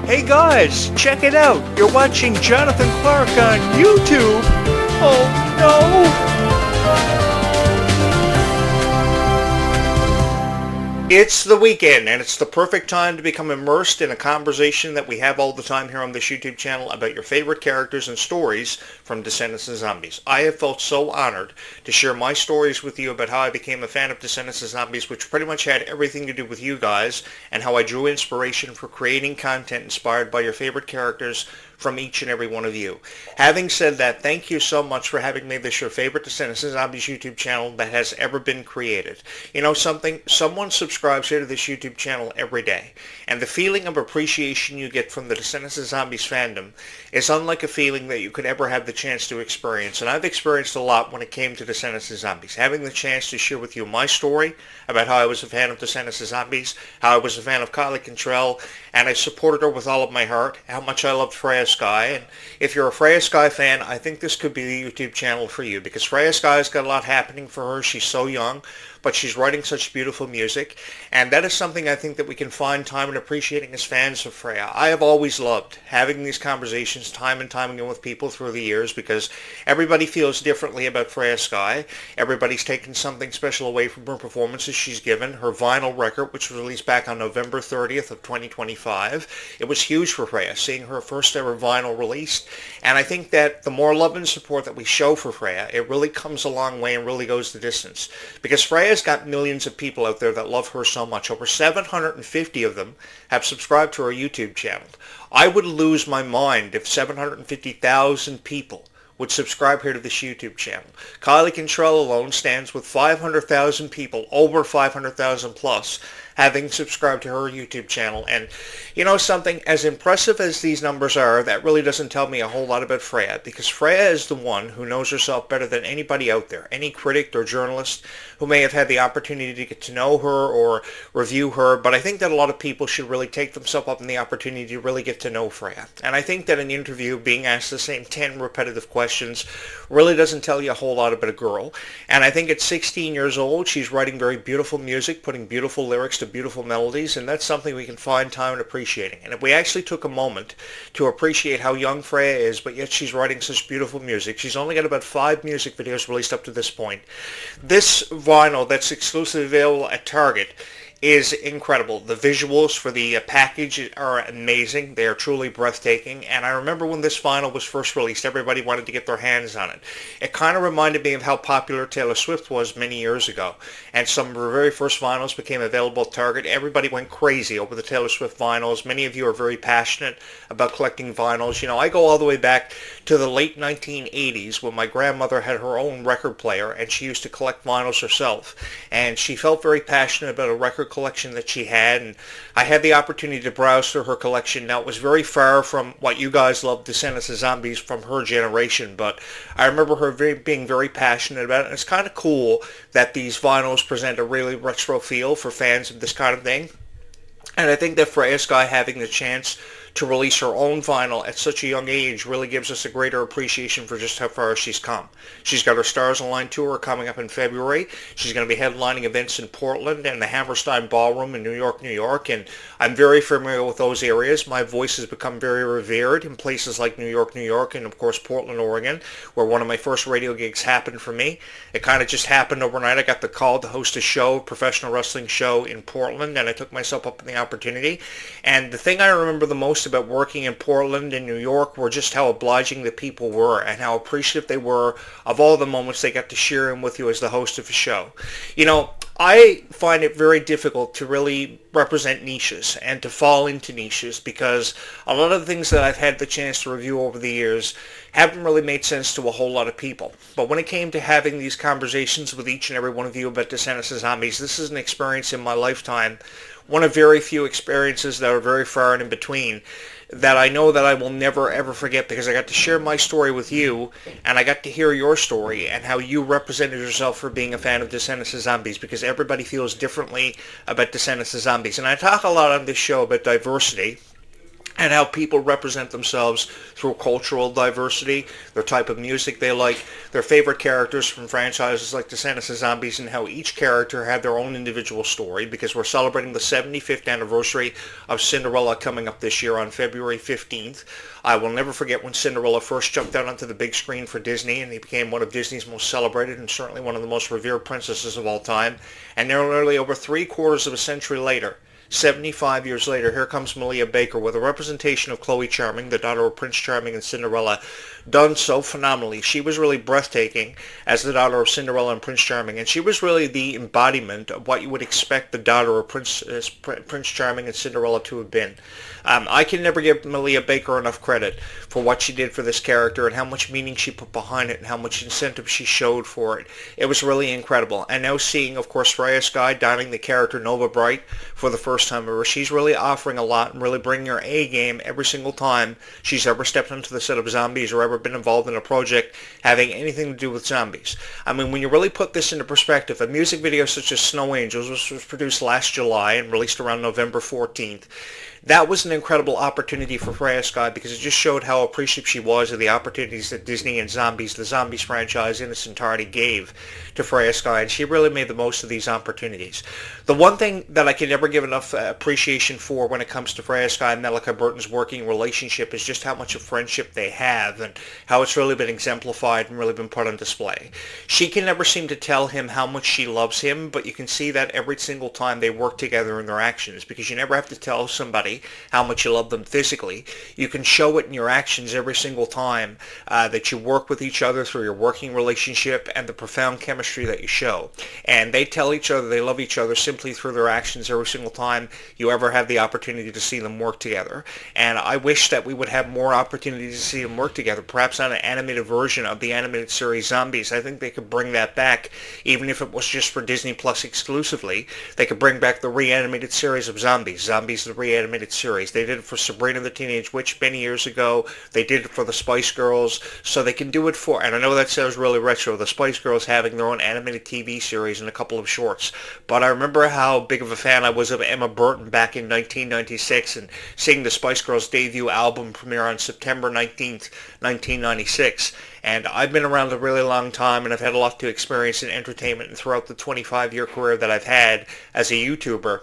Hey guys, check it out. You're watching Jonathan Clarke on YouTube. Oh no! It's the weekend, and it's the perfect time to become immersed in a conversation that we have all the time here on this YouTube channel about your favorite characters and stories from Descendants and Zombies. I have felt so honored to share my stories with you about how I became a fan of Descendants and Zombies, which pretty much had everything to do with you guys, and how I drew inspiration for creating content inspired by your favorite characters from each and every one of you. Having said that, thank you so much for having made this your favorite Descendants and Zombies YouTube channel that has ever been created. You know something? Someone subscribes here to this YouTube channel every day, and the feeling of appreciation you get from the Descendants and Zombies fandom is unlike a feeling that you could ever have the chance to experience, and I've experienced a lot when it came to Descendants and Zombies. Having the chance to share with you my story about how I was a fan of Descendants and Zombies, how I was a fan of Clarke and I supported her with all of my heart, how much I loved Freya Skye. And if you're a Freya Skye fan, I think this could be the YouTube channel for you, because Freya Skye's got a lot happening for her. She's so young, but she's writing such beautiful music, and that is something I think that we can find time in appreciating as fans of Freya. I have always loved having these conversations time and time again with people through the years, because everybody feels differently about Freya Skye. Everybody's taken something special away from her performances she's given. Her vinyl record, which was released back on November 30th of 2025, it was huge for Freya, seeing her first ever vinyl released, and I think that the more love and support that we show for Freya, it really comes a long way and really goes the distance, because Freya's got millions of people out there that love her so much. Over 750 of them have subscribed to her YouTube channel. I would lose my mind if 750,000 people would subscribe here to this YouTube channel. Clarke alone stands with 500,000 people, over 500,000 plus, having subscribed to her YouTube channel. And you know something, as impressive as these numbers are, that really doesn't tell me a whole lot about Freya, because Freya is the one who knows herself better than anybody out there, any critic or journalist who may have had the opportunity to get to know her or review her. But I think that a lot of people should really take themselves up in the opportunity to really get to know Freya. And I think that an interview being asked the same 10 repetitive questions really doesn't tell you a whole lot about a girl. And I think at 16 years old, she's writing very beautiful music, putting beautiful lyrics to beautiful melodies, and that's something we can find time in appreciating. And if we actually took a moment to appreciate how young Freya is, but yet she's writing such beautiful music, she's only got about 5 music videos released up to this point. This vinyl that's exclusively available at Target is incredible. The visuals for the package are amazing. They are truly breathtaking. And I remember when this vinyl was first released, everybody wanted to get their hands on it. It kind of reminded me of how popular Taylor Swift was many years ago. And some of her very first vinyls became available at Target. Everybody went crazy over the Taylor Swift vinyls. Many of you are very passionate about collecting vinyls. You know, I go all the way back to the late 1980s when my grandmother had her own record player, and she used to collect vinyls herself. And she felt very passionate about a record collection that she had, and I had the opportunity to browse through her collection. Now, it was very far from what you guys love, Descendants of Zombies, from her generation, but I remember her being very passionate about it, and it's kind of cool that these vinyls present a really retro feel for fans of this kind of thing. And I think that Freya Skye having the chance to release her own vinyl at such a young age really gives us a greater appreciation for just how far she's come. She's got her Stars Align tour coming up in February. She's going to be headlining events in Portland and the Hammerstein Ballroom in New York, and I'm very familiar with those areas. My voice has become very revered in places like New York, and of course Portland, Oregon, where one of my first radio gigs happened for me. It kind of just happened overnight. I got the call to host a show, a professional wrestling show in Portland, and I took myself up in the opportunity. And the thing I remember the most about working in Portland and New York were just how obliging the people were and how appreciative they were of all the moments they got to share in with you as the host of a show. You know, I find it very difficult to really represent niches and to fall into niches, because a lot of the things that I've had the chance to review over the years haven't really made sense to a whole lot of people. But when it came to having these conversations with each and every one of you about Descendants of Zombies, this is an experience in my lifetime, one of very few experiences that are very far and in between, that I know that I will never ever forget, because I got to share my story with you, and I got to hear your story and how you represented yourself for being a fan of Descendants of Zombies, because everybody feels differently about Descendants of Zombies. And I talk a lot on this show about diversity, and how people represent themselves through cultural diversity, their type of music they like, their favorite characters from franchises like Descendants of Zombies, and how each character had their own individual story, because we're celebrating the 75th anniversary of Cinderella coming up this year on February 15th. I will never forget when Cinderella first jumped out onto the big screen for Disney, and he became one of Disney's most celebrated and certainly one of the most revered princesses of all time. And nearly over three-quarters of a century later, 75 years later, here comes Malia Baker with a representation of Chloe Charming, the daughter of Prince Charming and Cinderella, done so phenomenally. She was really breathtaking as the daughter of Cinderella and Prince Charming, and she was really the embodiment of what you would expect the daughter of Prince Charming and Cinderella to have been. I can never give Malia Baker enough credit for what she did for this character and how much meaning she put behind it and how much incentive she showed for it. It was really incredible. And now seeing, of course, Freya Skye donning the character Nova Bright for the first time ever, she's really offering a lot and really bringing her A game every single time she's ever stepped onto the set of Zombies or ever been involved in a project having anything to do with zombies. I mean, when you really put this into perspective, a music video such as Snow Angels, which was produced last July and released around November 14th, that was an incredible opportunity for Freya Skye because it just showed how appreciative she was of the opportunities that Disney and Zombies, the Zombies franchise in its entirety, gave to Freya Skye, and she really made the most of these opportunities. The one thing that I can never give enough appreciation for when it comes to Freya Skye and Melika Burton's working relationship is just how much of friendship they have and how it's really been exemplified and really been put on display. She can never seem to tell him how much she loves him, but you can see that every single time they work together in their actions, because you never have to tell somebody how much you love them physically. You can show it in your actions every single time that you work with each other through your working relationship and the profound chemistry that you show. And they tell each other they love each other simply through their actions every single time you ever have the opportunity to see them work together. And I wish that we would have more opportunities to see them work together, perhaps on an animated version of the animated series Zombies. I think they could bring that back, even if it was just for Disney Plus exclusively. They could bring back the reanimated series of Zombies, Zombies the Reanimated series. They did it for Sabrina the Teenage Witch many years ago. They did it for the Spice Girls, so they can do it for, and I know that sounds really retro, the Spice Girls having their own animated TV series and a couple of shorts, but I remember how big of a fan I was of Emma Burton back in 1996 and seeing the Spice Girls debut album premiere on September 19th, 1996. And I've been around a really long time, and I've had a lot to experience in entertainment throughout the 25-year career that I've had as a YouTuber.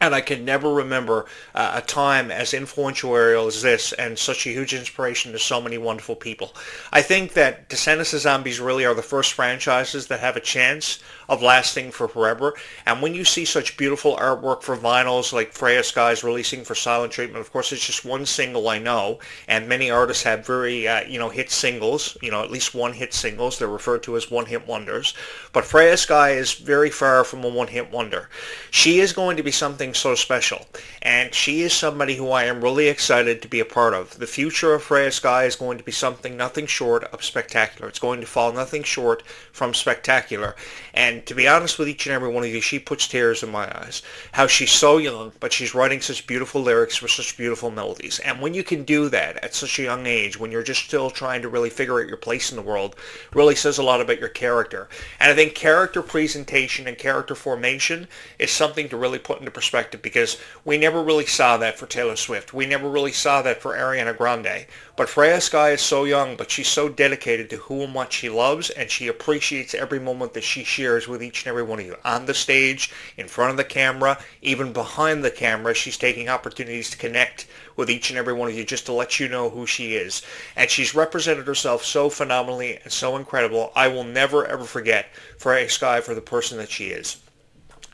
And I can never remember a time as influential as this and such a huge inspiration to so many wonderful people. I think that Descendants of Zombies really are the first franchises that have a chance of lasting for forever. And when you see such beautiful artwork for vinyls like Freya Skye's releasing for Silent Treatment, of course it's just one single, I know, and many artists have very, hit singles, at least one hit singles. They're referred to as one-hit wonders. But Freya Skye is very far from a one-hit wonder. She is going to be something so special, and she is somebody who I am really excited to be a part of. The future of Freya Skye is going to be something nothing short of spectacular. It's going to fall nothing short from spectacular, and to be honest with each and every one of you, she puts tears in my eyes. How she's so young, but she's writing such beautiful lyrics for such beautiful melodies, and when you can do that at such a young age, when you're just still trying to really figure out your place in the world, really says a lot about your character. And I think character presentation and character formation is something to really put into perspective, because we never really saw that for Taylor Swift. We never really saw that for Ariana Grande. But Freya Skye is so young, but she's so dedicated to who and what she loves, and she appreciates every moment that she shares with each and every one of you. On the stage, in front of the camera, even behind the camera, she's taking opportunities to connect with each and every one of you just to let you know who she is. And she's represented herself so phenomenally and so incredible. I will never ever forget Freya Skye for the person that she is.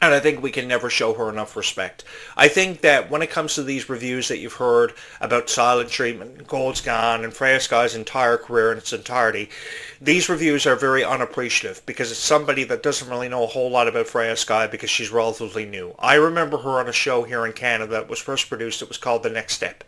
And I think we can never show her enough respect. I think that when it comes to these reviews that you've heard about Silent Treatment, Gold's Gone, and Freya Skye's entire career in its entirety, these reviews are very unappreciative because it's somebody that doesn't really know a whole lot about Freya Skye because she's relatively new. I remember her on a show here in Canada that was first produced. It was called The Next Step.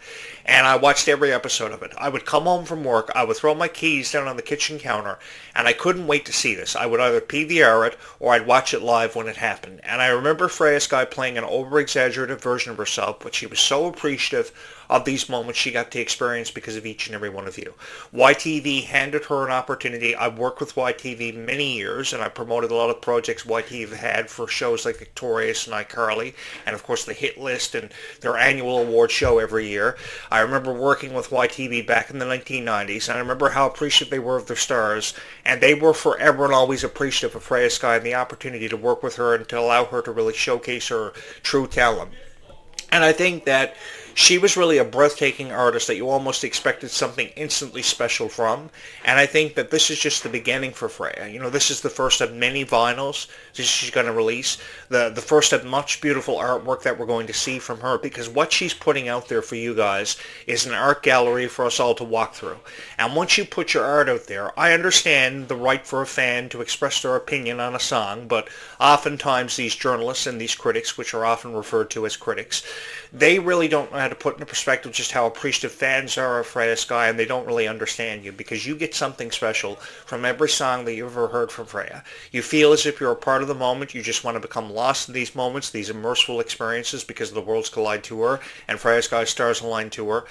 And I watched every episode of it. I would come home from work, I would throw my keys down on the kitchen counter, and I couldn't wait to see this. I would either PVR it or I'd watch it live when it happened. And I I remember Freya Skye playing an over-exaggerated version of herself, but she was so appreciative of these moments she got to experience because of each and every one of you. YTV handed her an opportunity. I've worked with YTV many years, and I promoted a lot of projects YTV had for shows like Victorious and iCarly, and of course the Hit List and their annual award show every year. I remember working with YTV back in the 1990s, and I remember how appreciative they were of their stars, and they were forever and always appreciative of Freya Skye and the opportunity to work with her and to allow her to really showcase her true talent. And I think that she was really a breathtaking artist that you almost expected something instantly special from. And I think that this is just the beginning for Freya. You know, this is the first of many vinyls that she's going to release. The first of much beautiful artwork that we're going to see from her, because what she's putting out there for you guys is an art gallery for us all to walk through. And once you put your art out there, I understand the right for a fan to express their opinion on a song, but oftentimes these journalists and these critics, which are often referred to as critics, they really don't know how to put into perspective just how appreciative fans are of Freya Skye, and they don't really understand you, because you get something special from every song that you've ever heard from Freya. You feel as if you're a part of the moment. You just want to become lost in these moments, these immersive experiences, because of the Worlds Collide Tour and Freya Skye's Stars Align Tour.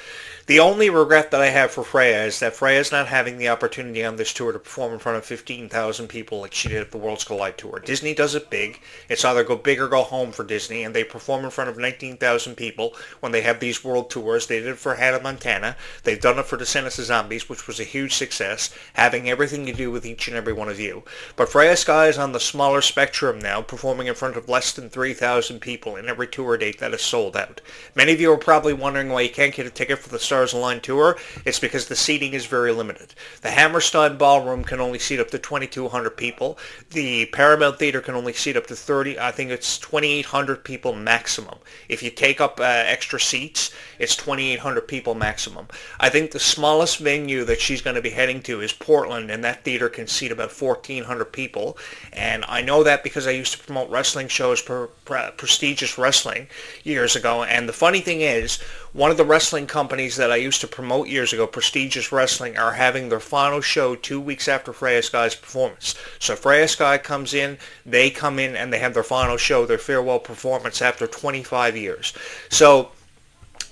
The only regret that I have for Freya is that Freya's not having the opportunity on this tour to perform in front of 15,000 people like she did at the Worlds Collide Tour. Disney does it big. It's either go big or go home for Disney, and they perform in front of 19,000 people when they have these world tours. They did it for Hannah Montana. They've done it for Descendants of Zombies, which was a huge success, having everything to do with each and every one of you. But Freya Skye is on the smaller spectrum now, performing in front of less than 3,000 people in every tour date that is sold out. Many of you are probably wondering why you can't get a ticket for the Stars Align Tour. It's because the seating is very limited. The Hammerstein Ballroom can only seat up to 2,200 people. The Paramount Theater can only seat up to 2,800 people maximum. If you take up extra seats, it's 2,800 people maximum. I think the smallest venue that she's going to be heading to is Portland, and that theater can seat about 1,400 people. And I know that because I used to promote wrestling shows for Prestigious Wrestling years ago. And the funny thing is, one of the wrestling companies that I used to promote years ago, Prestigious Wrestling, are having their final show 2 weeks after Freya Skye's performance. So Freya Skye comes in, they come in, and they have their final show, their farewell performance after 25 years. So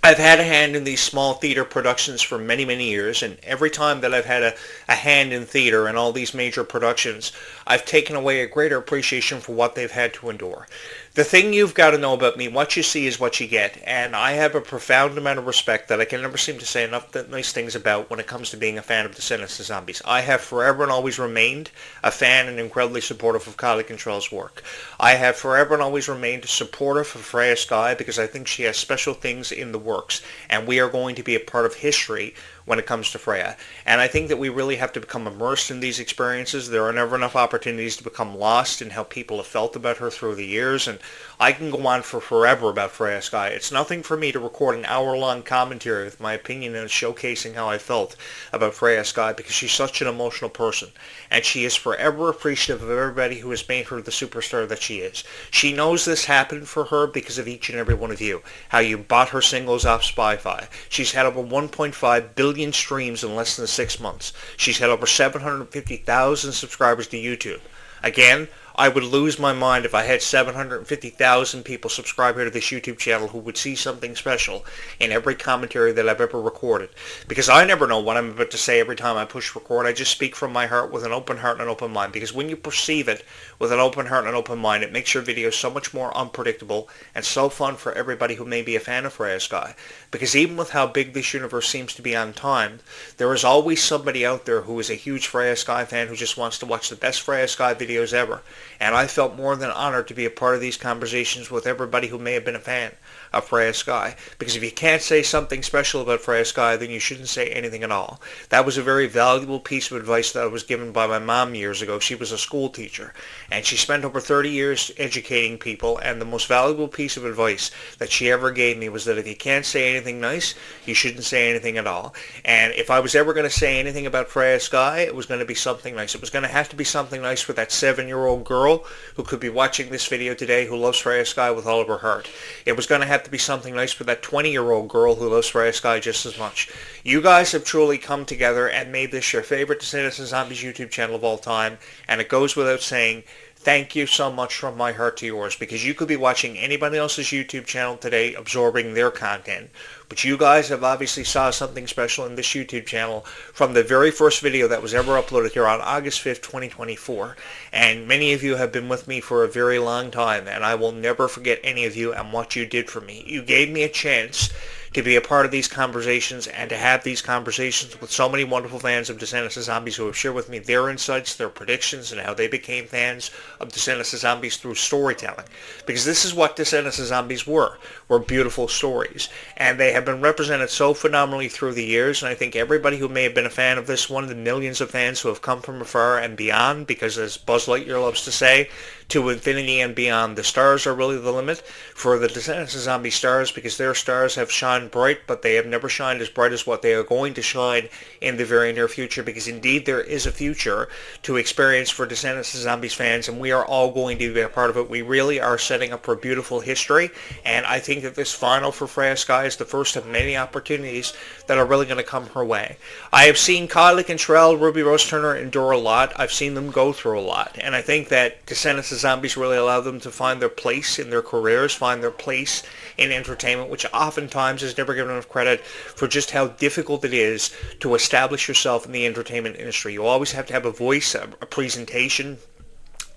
I've had a hand in these small theater productions for many, many years, and every time that I've had a hand in theater and all these major productions, I've taken away a greater appreciation for what they've had to endure. The thing you've got to know about me, what you see is what you get, and I have a profound amount of respect that I can never seem to say enough nice things about when it comes to being a fan of Descendants of Zombies. I have forever and always remained a fan and incredibly supportive of Kylie Control's work. I have forever and always remained supportive of Freya Skye because I think she has special things in the works, and we are going to be a part of history when it comes to Freya. And I think that we really have to become immersed in these experiences. There are never enough opportunities to become lost in how people have felt about her through the years, and I can go on for forever about Freya Skye. It's nothing for me to record an hour-long commentary with my opinion and showcasing how I felt about Freya Skye, because she's such an emotional person, and she is forever appreciative of everybody who has made her the superstar that she is. She knows this happened for her because of each and every one of you, how you bought her singles off Spotify. She's had over 1.5 billion streams in less than 6 months. She's had over 750,000 subscribers to YouTube. Again, I would lose my mind if I had 750,000 people subscribe here to this YouTube channel who would see something special in every commentary that I've ever recorded. Because I never know what I'm about to say every time I push record. I just speak from my heart with an open heart and an open mind. Because when you perceive it with an open heart and an open mind, it makes your videos so much more unpredictable and so fun for everybody who may be a fan of Freya Skye. Because even with how big this universe seems to be on time, there is always somebody out there who is a huge Freya Skye fan who just wants to watch the best Freya Skye videos ever. And I felt more than honored to be a part of these conversations with everybody who may have been a fan of Freya Skye. Because if you can't say something special about Freya Skye, then you shouldn't say anything at all. That was a very valuable piece of advice that I was given by my mom years ago. She was a school teacher, and she spent over 30 years educating people, and the most valuable piece of advice that she ever gave me was that if you can't say anything nice, you shouldn't say anything at all. And if I was ever going to say anything about Freya Skye, it was going to be something nice. It was going to have to be something nice for that 7-year-old girl who could be watching this video today who loves Freya Skye with all of her heart. It was going to have to be something nice for that 20-year-old girl who loves Freya Skye just as much. You guys have truly come together and made this your favorite Descendants of Zombies YouTube channel of all time, and it goes without saying, Thank you so much from my heart to yours, because you could be watching anybody else's YouTube channel today absorbing their content, but you guys have obviously saw something special in this YouTube channel from the very first video that was ever uploaded here on August 5th, 2024, and many of you have been with me for a very long time, and I will never forget any of you and what you did for me. You gave me a chance to be a part of these conversations and to have these conversations with so many wonderful fans of Descendants of Zombies who have shared with me their insights, their predictions, and how they became fans of Descendants of Zombies through storytelling. Because this is what Descendants of Zombies were beautiful stories. And they have been represented so phenomenally through the years, and I think everybody who may have been a fan of this one, the millions of fans who have come from afar and beyond, because as Buzz Lightyear loves to say, to infinity and beyond, the stars are really the limit for the Descendants of Zombies stars, because their stars have shined bright, but they have never shined as bright as what they are going to shine in the very near future, because indeed there is a future to experience for Descendants of Zombies fans, and we are all going to be a part of it. We really are setting up for beautiful history, and I think that this final for Freya Skye is the first of many opportunities that are really going to come her way. I have seen Kylie Cantrell, Ruby Rose Turner endure a lot. I've seen them go through a lot, and I think that Descendants of Zombies really allow them to find their place in their careers, find their place in entertainment, which oftentimes is never given enough credit for just how difficult it is to establish yourself in the entertainment industry. You always have to have a voice, a presentation,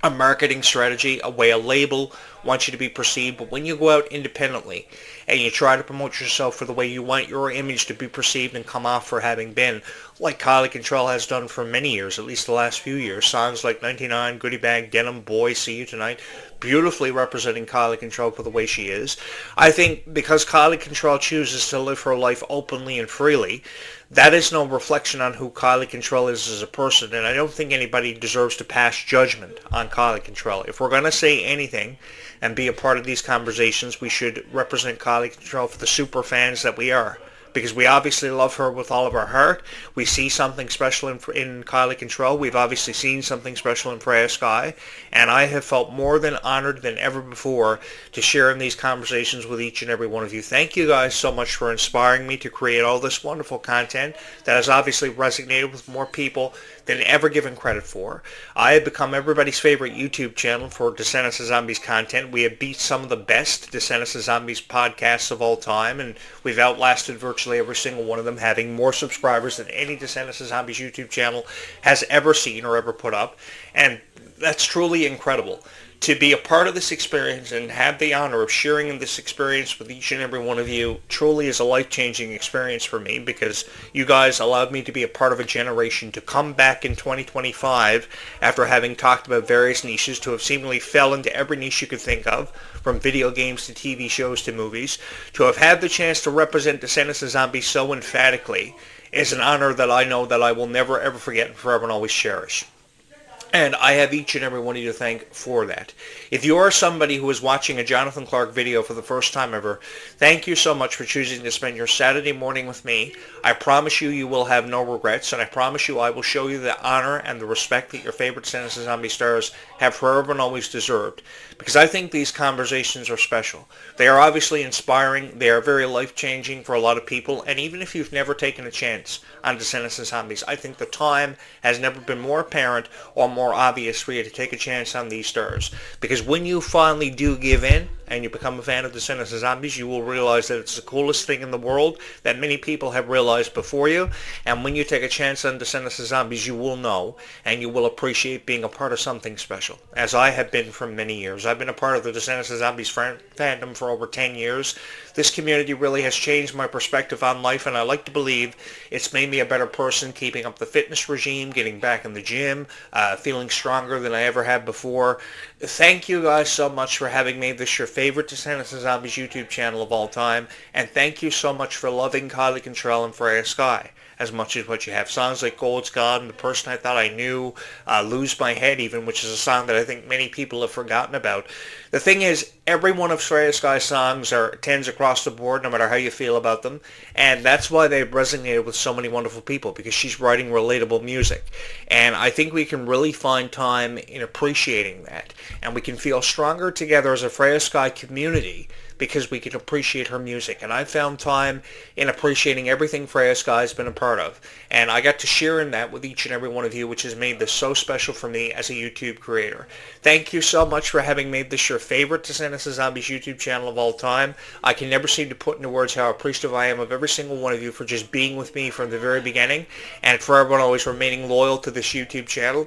a marketing strategy, a way a label wants you to be perceived. But when you go out independently and you try to promote yourself for the way you want your image to be perceived and come off for having been, like Kylie Cantrell has done for many years, at least the last few years, songs like 99, Goodie Bag, Denim, Boy, See You Tonight, beautifully representing Kylie Cantrell for the way she is. I think because Kylie Cantrell chooses to live her life openly and freely, that is no reflection on who Kylie Cantrell is as a person, and I don't think anybody deserves to pass judgment on Kylie Cantrell. If we're going to say anything and be a part of these conversations, we should represent Kylie Cantrell for the super fans that we are, because we obviously love her with all of our heart. We see something special in Kylie Cantrell. We've obviously seen something special in Freya Skye, and I have felt more than honored than ever before to share in these conversations with each and every one of you. Thank you guys so much for inspiring me to create all this wonderful content that has obviously resonated with more people than ever given credit for. I have become everybody's favorite YouTube channel for Descendants of Zombies content. We have beat some of the best Descendants of Zombies podcasts of all time, and we've outlasted virtually every single one of them, having more subscribers than any Descendants of Zombies YouTube channel has ever seen or ever put up. And that's truly incredible. To be a part of this experience and have the honor of sharing in this experience with each and every one of you truly is a life-changing experience for me, because you guys allowed me to be a part of a generation to come back in 2025 after having talked about various niches, to have seemingly fell into every niche you could think of, from video games to TV shows to movies. To have had the chance to represent Descendants of Zombies so emphatically is an honor that I know that I will never ever forget and forever and always cherish. And I have each and every one of you to thank for that. If you are somebody who is watching a Jonathan Clarke video for the first time ever, thank you so much for choosing to spend your Saturday morning with me. I promise you, you will have no regrets, and I promise you I will show you the honor and the respect that your favorite Descendants of Zombie stars have forever and always deserved. Because I think these conversations are special. They are obviously inspiring, they are very life-changing for a lot of people, and even if you've never taken a chance on Descendants of Zombies, I think the time has never been more apparent or more obvious for you to take a chance on these stars. Because when you finally do give in and you become a fan of Descendants of Zombies, you will realize that it's the coolest thing in the world that many people have realized before you. And when you take a chance on Descendants of Zombies, you will know and you will appreciate being a part of something special, as I have been for many years. I've been a part of the Descendants of Zombies fandom for over 10 years. This community really has changed my perspective on life, and I like to believe it's made me a better person, keeping up the fitness regime, getting back in the gym, feeling stronger than I ever have before. Thank you guys so much for having made this your favorite Descendants of Zombies YouTube channel of all time, and thank you so much for loving Kylie Cantrell and Freya Skye as much as what you have. Songs like Gold's God and The Person I Thought I Knew, Lose My Head even, which is a song that I think many people have forgotten about. The thing is, every one of Freya Skye's songs are 10s across the board, no matter how you feel about them, and that's why they've resonated with so many wonderful people, because she's writing relatable music. And I think we can really find time in appreciating that, and we can feel stronger together as a Freya Skye community because we can appreciate her music. And I found time in appreciating everything Freya Skye has been a part of. And I got to share in that with each and every one of you, which has made this so special for me as a YouTube creator. Thank you so much for having made this your favorite Descendants of Zombies YouTube channel of all time. I can never seem to put into words how appreciative I am of every single one of you for just being with me from the very beginning, and for everyone always remaining loyal to this YouTube channel,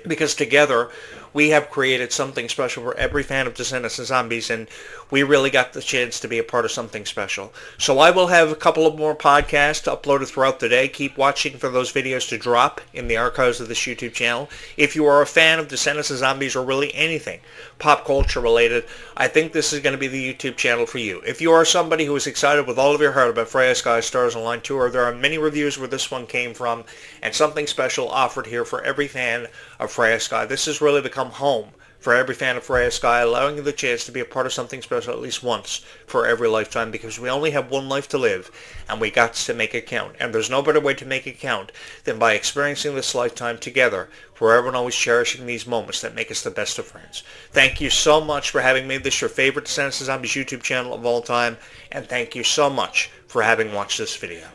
because together we have created something special for every fan of Descendants and Zombies, and we really got the chance to be a part of something special. So I will have a couple of more podcasts uploaded throughout the day. Keep watching for those videos to drop in the archives of this YouTube channel. If you are a fan of Descendants and Zombies, or really anything pop culture related, I think this is going to be the YouTube channel for you. If you are somebody who is excited with all of your heart about Freya Skye's Stars Align Tour, there are many reviews where this one came from, and something special offered here for every fan of Freya Skye. This has really become home for every fan of Freya Skye, allowing you the chance to be a part of something special at least once for every lifetime, because we only have one life to live, and we got to make it count. And there's no better way to make it count than by experiencing this lifetime together, forever and always cherishing these moments that make us the best of friends. Thank you so much for having made this your favorite Descendants of Zombies YouTube channel of all time, and thank you so much for having watched this video.